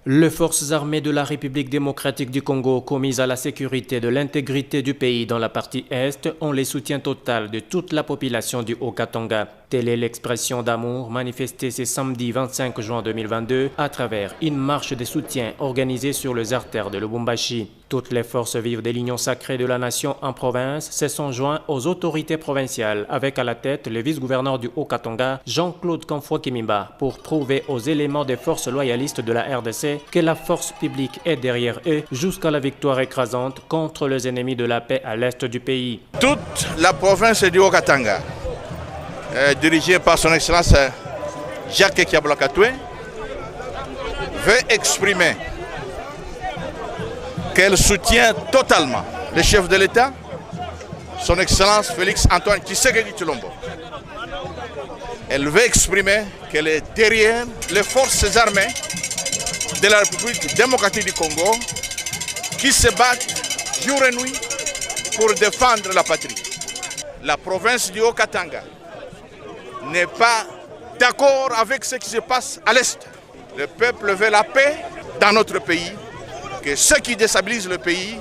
Les forces armées de la République démocratique du Congo, commises à la sécurité de l'intégrité du pays dans la partie Est, ont le soutien total de toute la population du Haut-Katanga. Telle est l'expression d'amour manifestée ce samedi 25 juin 2022 à travers une marche de soutien organisée sur les artères de Lubumbashi. Toutes les forces vives de l'Union sacrée de la nation en province se sont joints aux autorités provinciales, avec à la tête le vice-gouverneur du Haut-Katanga, Jean-Claude Kamfwa-Kimimba, pour prouver aux éléments des forces loyalistes de la RDC que la force publique est derrière eux jusqu'à la victoire écrasante contre les ennemis de la paix à l'est du pays. Toute la province du Haut-Katanga, dirigée par son Excellence Jacques Kiabolakatoué, veut exprimer qu'elle soutient totalement le chef de l'État, son Excellence Félix Antoine Tshisekedi Tshilombo. Elle veut exprimer qu'elle est derrière les forces armées de la République démocratique du Congo qui se battent jour et nuit pour défendre la patrie. La province du Haut-Katanga n'est pas d'accord avec ce qui se passe à l'Est. Le peuple veut la paix dans notre pays, que ceux qui déstabilisent le pays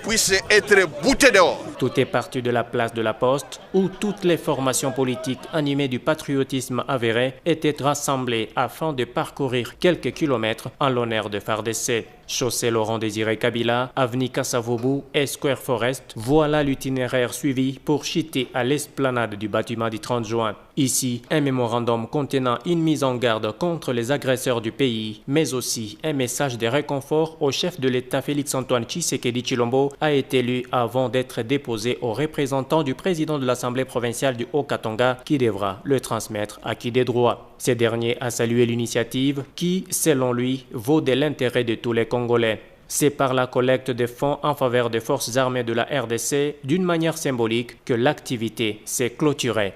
puissent être boutés dehors. Tout est parti de la place de la Poste, où toutes les formations politiques animées du patriotisme avéré étaient rassemblées afin de parcourir quelques kilomètres en l'honneur de FARDC. Chaussée Laurent-Désiré Kabila, avenue Kassavobu et Square Forest, voilà l'itinéraire suivi pour chuter à l'esplanade du bâtiment du 30 juin. Ici, un mémorandum contenant une mise en garde contre les agresseurs du pays, mais aussi un message de réconfort au chef de l'État Félix-Antoine Tshisekedi Tshilombo a été lu avant d'être déposé aux représentants du président de l'Assemblée provinciale du Haut-Katanga qui devra le transmettre à qui des droits. Ce dernier a salué l'initiative qui, selon lui, vaut de l'intérêt de tous les Congolais. C'est par la collecte de fonds en faveur des forces armées de la RDC, d'une manière symbolique, que l'activité s'est clôturée.